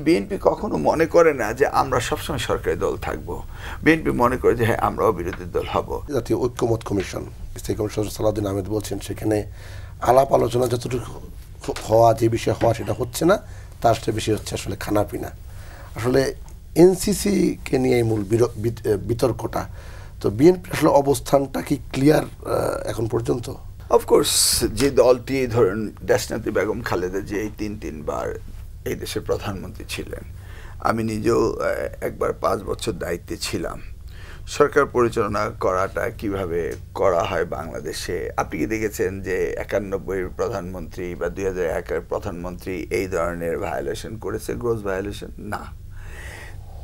BNP কখনো মনে করে না যে আমরা সবসময় সরকারি দল থাকব। বিএনপি মনে করে যে হ্যাঁ আমরাও বিরোধী দল হব। জাতীয় ঐক্যমত কমিশন, স্থায়ী কমিশনার সালাউদ্দিন আহমেদ বলছেন সেখানে আলাপ আলোচনা যতটুকু হওয়া, যে বিষয়ে হওয়া সেটা হচ্ছে না, তার চেয়ে বেশি হচ্ছে আসলে খানাপিনা। আসলে এনসিসিকে নিয়ে মূল বিতর্কটা। তো বিএনপি আসলে অবস্থানটা কি ক্লিয়ার এখন পর্যন্ত? অফকোর্স যে দলটি ধরুন দেশনেত্রী বেগম খালেদা যে এই তিনবার এই দেশের প্রধানমন্ত্রী ছিলেন, আমি নিজেও একবার 5 বছর দায়িত্বে ছিলাম। সরকার পরিচালনা করাটা কিভাবে করা হয় বাংলাদেশে, আপনি কি দেখেছেন যে 91-এর প্রধানমন্ত্রী বা 2001-এর প্রধানমন্ত্রী এই ধরনের ভায়োলেশন করেছে, গ্রোস ভায়োলেশন? না।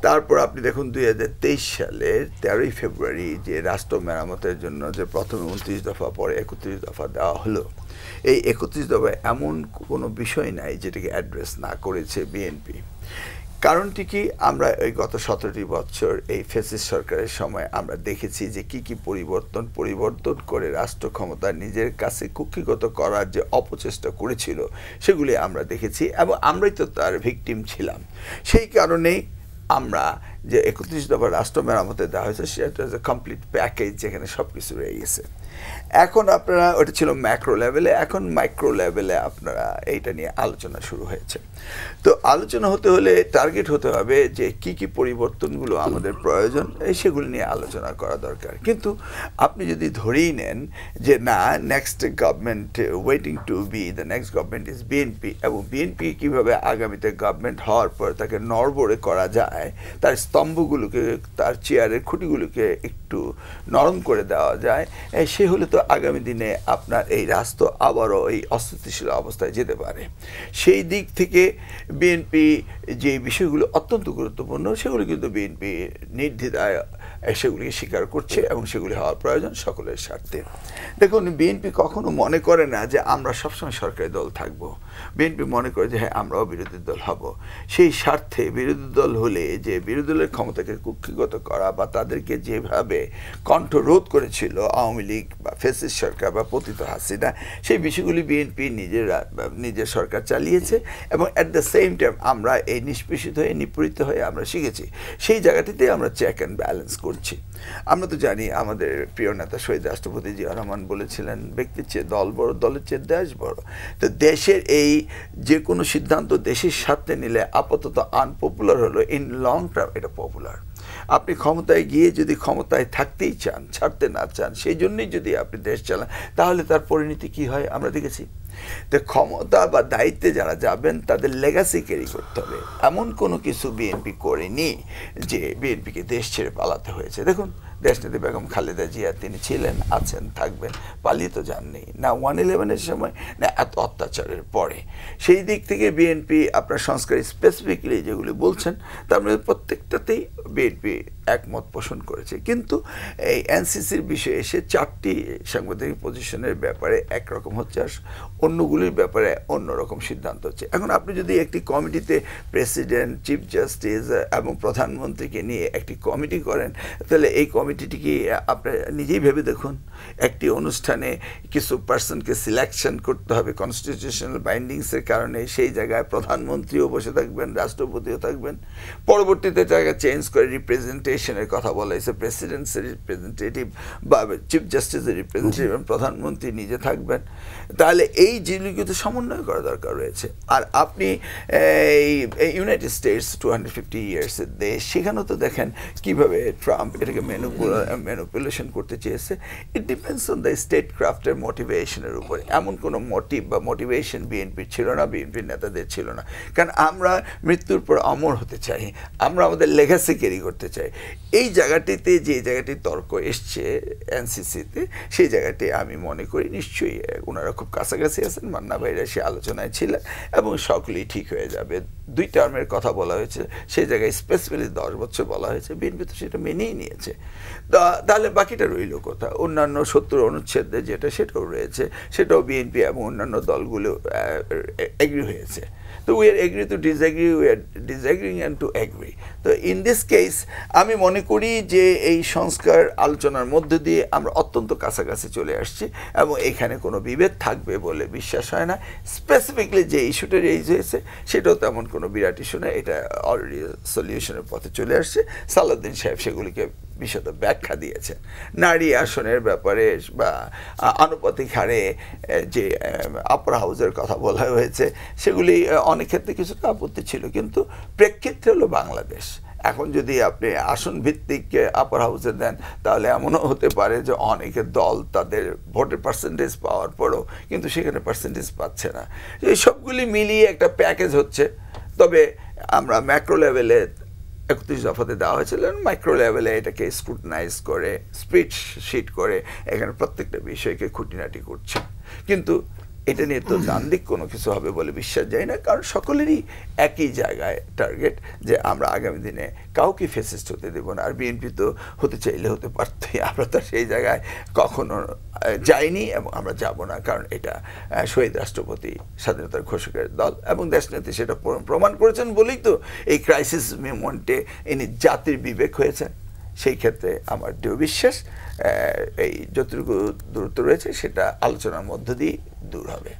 তারপর আপনি দেখুন 2023 সালের 13ই ফেব্রুয়ারি যে রাষ্ট্র মেরামতের জন্য যে প্রথমে 29 দফা পরে 31 দফা দেওয়া হলো, এই 31 দফায় এমন কোনো বিষয় নাই যেটাকে অ্যাড্রেস না করেছে বিএনপি। কারণটি কি, আমরা এই গত 17টি বছর এই ফ্যাসিস্ট সরকারের সময় আমরা দেখেছি যে কি পরিবর্তন করে রাষ্ট্র ক্ষমতা নিজের কাছে কুক্ষিগত করার যে অপচেষ্টা করেছিল সেগুলি আমরা দেখেছি এবং আমরাই তো তার ভিকটিম ছিলাম। সেই কারণেই আমরা যে 31 দফা রাষ্ট্র মেরামতে দেওয়া হয়েছে সেটা কমপ্লিট প্যাকেজ, যেখানে সব কিছু রয়ে গেছে। এখন আপনারা, ওটা ছিল ম্যাক্রো লেভেলে, এখন মাইক্রো লেভেলে আপনারা এইটা নিয়ে আলোচনা শুরু হয়েছে। তো আলোচনা হতে হলে টার্গেট হতে হবে যে কি পরিবর্তনগুলো আমাদের প্রয়োজন, সেগুলো নিয়ে আলোচনা করা দরকার। কিন্তু আপনি যদি ধরেই নেন যে না, next government waiting to B the next government is BNP, এবং বিএনপি কীভাবে আগামীতে গভর্নমেন্ট হওয়ার পর তাকে নড়বড়ে করা যায়, তার স্তম্ভগুলোকে, তার চেয়ারের খুঁটিগুলোকে একটু নরম করে দেওয়া যায়, সে হলে তো আগামী দিনে আপনার এই রাষ্ট্র আবারও এই অস্থিতিশীল অবস্থায় যেতে পারে। সেই দিক থেকে বিএনপি যে বিষয়গুলো অত্যন্ত গুরুত্বপূর্ণ সেগুলি কিন্তু বিএনপি নির্দ্বিধায় সেগুলিকে স্বীকার করছে এবং সেগুলি হওয়ার প্রয়োজন সকলের স্বার্থে। দেখুন, বিএনপি কখনো মনে করে না যে আমরা সবসময় সরকারি দল থাকব। বিএনপি মনে করে যে হ্যাঁ আমরাও বিরোধী দল হব। সেই স্বার্থে বিরোধী দল হলে যে বিরোধী দলের ক্ষমতাকে কুক্ষিগত করা বা তাদেরকে যেভাবে কণ্ঠরোধ করেছিল আওয়ামী লীগ বা ফ্যাসিস্ট সরকার বা পতিত হাসিনা, সেই বিষয়গুলি বিএনপি নিজের সরকার চালিয়েছে এবং অ্যাট দ্য সেম টাইম আমরা এই নিষ্পেষিত হয়ে নিপীড়িত হয়ে আমরা শিখেছি। সেই জায়গাটিতে আমরা চেক অ্যান্ড ব্যালেন্স করছি। আমরা তো জানি আমাদের প্রিয় নেতা শহীদ রাষ্ট্রপতি জিয়া রহমান বলেছিলেন, ব্যক্তির চেয়ে দল বড়, দলের চেয়ে দেশ বড়। তো দেশের এই যে কোনো সিদ্ধান্ত দেশের স্বার্থে নিলে আপাতত আনপপুলার হলো, ইন লং টার্ম এটা পপুলার। আপনি ক্ষমতায় গিয়ে যদি ক্ষমতায় থাকতেই চান, ছাড়তে না চান, সেই জন্যই যদি আপনি দেশ চালান, তাহলে তার পরিণতি কি হয় আমরা দেখেছি। তো ক্ষমতা বা দায়িত্বে যারা যাবেন তাদের লেগাসি ক্যারি করতে হবে। এমন কোনো কিছু বিএনপি করেনি যে বিএনপিকে দেশ ছেড়ে পালাতে হয়েছে। দেখুন, দেশনেত্রী বেগম খালেদা জিয়া তিনি ছিলেন, আছেন, থাকবেন, পালিয়ে তো যাননি না 1/11-এর সময় না এত অত্যাচারের পরে। সেই দিক থেকে বিএনপি আপনার সংস্কার স্পেসিফিকলি যেগুলি বলছেন তার মধ্যে প্রত্যেকটাতেই বিএনপি একমত পোষণ করেছে। কিন্তু এই এনসিসির বিষয়ে এসে 4টি সাংবিধানিক পজিশনের ব্যাপারে একরকম হচ্ছে আর অন্যগুলির ব্যাপারে অন্যরকম সিদ্ধান্ত হচ্ছে। এখন আপনি যদি একটি কমিটিতে প্রেসিডেন্ট, চিফ জাস্টিস এবং প্রধানমন্ত্রীকে নিয়ে একটি কমিটি করেন, তাহলে এই কমিটিটি কি আপনি নিজেই ভেবে দেখুন, একটি অনুষ্ঠানে কিছু পার্সনকে সিলেকশন করতে হবে কনস্টিটিউশনাল বাইন্ডিংসের কারণে, সেই জায়গায় প্রধানমন্ত্রীও বসে থাকবেন, রাষ্ট্রপতিও থাকবেন। পরবর্তীতে জায়গা চেঞ্জ করে রিপ্রেজেন্টেশনের কথা বলা হয়েছে, প্রেসিডেন্টসের রিপ্রেজেন্টেটিভ বা চিফ জাস্টিসের রিপ্রেজেন্টেটিভ এবং প্রধানমন্ত্রী নিজে থাকবেন। তাহলে এই জিনিসগুলো সমন্বয় করা দরকার রয়েছে। আর আপনি এই ইউনাইটেড স্টেটস 250 ইয়ার্সের দেশ, সেখানেও তো দেখেন কীভাবে ট্রাম্প এটাকে ম্যানিপুলেশন করতে চেয়েছে। It depends on the state ক্রাফটের মোটিভেশনের উপরে। এমন কোনো মোটিভ বা মোটিভেশন বিএনপির ছিল না, বিএনপির নেতাদের ছিল না। কারণ আমরা মৃত্যুর পর অমর হতে চাই, আমরা আমাদের লেগাসি ক্যারি করতে চাই। এই জায়গাটিতে যে জায়গাটি তর্ক এসছে এনসিসিতে, সেই জায়গাটি আমি মনে করি নিশ্চয়ই ওনারা খুব কাছাকাছি আছেন, মান্না ভাইরা সে আলোচনায় ছিলেন এবং সকলেই ঠিক হয়ে যাবে। 2 টার্মের কথা বলা হয়েছে, সেই জায়গায় স্পেসিফিকলি 10 বছর বলা হয়েছে, বিএনপি তো সেটা মেনেই নিয়েছে। তাহলে বাকিটা রইল কোথা? অন্যান্য ৭০ অনুচ্ছেদে যেটা সেটাও রয়েছে, সেটাও বিএনপি এবং অন্যান্য দলগুলো এগ্রি হয়েছে। তো we are agree to disagree, we are ডিসএগ্রিং and two agri. তো ইন দিস কেস আমি মনে করি যে এই সংস্কার আলোচনার মধ্য দিয়ে আমরা অত্যন্ত কাছাকাছি চলে আসছি এবং এখানে কোনো বিভেদ থাকবে বলে বিশ্বাস হয় না। স্পেসিফিকলি যে ইস্যুটা রেইজ হয়েছে সেটাও তেমন কোনো বিরাট ইস্যু না, এটা অলরেডি সলিউশনের পথে চলে আসছে। সালাউদ্দিন সাহেব সেগুলিকে বিশদ ব্যাখ্যা দিয়েছেন। নারী আসনের ব্যাপারে বা আনুপাতিক হারে যে আপার হাউসের কথা বলা হয়েছে সেগুলি অনেক ক্ষেত্রে কিছুটা আপত্তি ছিল, কিন্তু প্রেক্ষিত হলো বাংলাদেশ। এখন যদি আপনি আসন ভিত্তিক আপার হাউসে দেন তাহলে এমনও হতে পারে যে অনেকের দল তাদের ভোটের পার্সেন্টেজ পাওয়ার পরও কিন্তু সেখানে পার্সেন্টেজ পাচ্ছে না। এই সবগুলি মিলিয়ে একটা প্যাকেজ হচ্ছে। তবে আমরা ম্যাক্রো লেভেলে ৩১ দফাতে দেওয়া হয়েছিল, মাইক্রো লেভেলে এটাকে স্ক্রুটিনাইজ করে স্প্রেডশিট করে এখানে প্রত্যেকটা বিষয়কে খুঁটিনাটি করছে। কিন্তু এটা নিয়ে তো দ্বান্দ্বিক কোনো কিছু হবে বলে বিশ্বাস যায় না, কারণ সকলেরই একই জায়গায় টার্গেট যে আমরা আগামী দিনে কাউকে ফেসিস্ট হতে দেব না। আর বিএনপি তো হতে চাইলে হতে পারতই, আমরা তো সেই জায়গায় কখনো যাইনি এবং আমরা যাব না, কারণ এটা শহীদ রাষ্ট্রপতি স্বাধীনতার ঘোষকের দল এবং দেশনেত্রী সেটা প্রমাণ করেছেন বলেই তো এই ক্রাইসিস মোমেন্টে ইনি জাতির বিবেক হয়েছেন। সেই ক্ষেত্রে আমার দৃঢ় বিশ্বাস এই যতটুকু দূরত্ব রয়েছে সেটা আলোচনার মধ্য দিয়ে দূর হবে।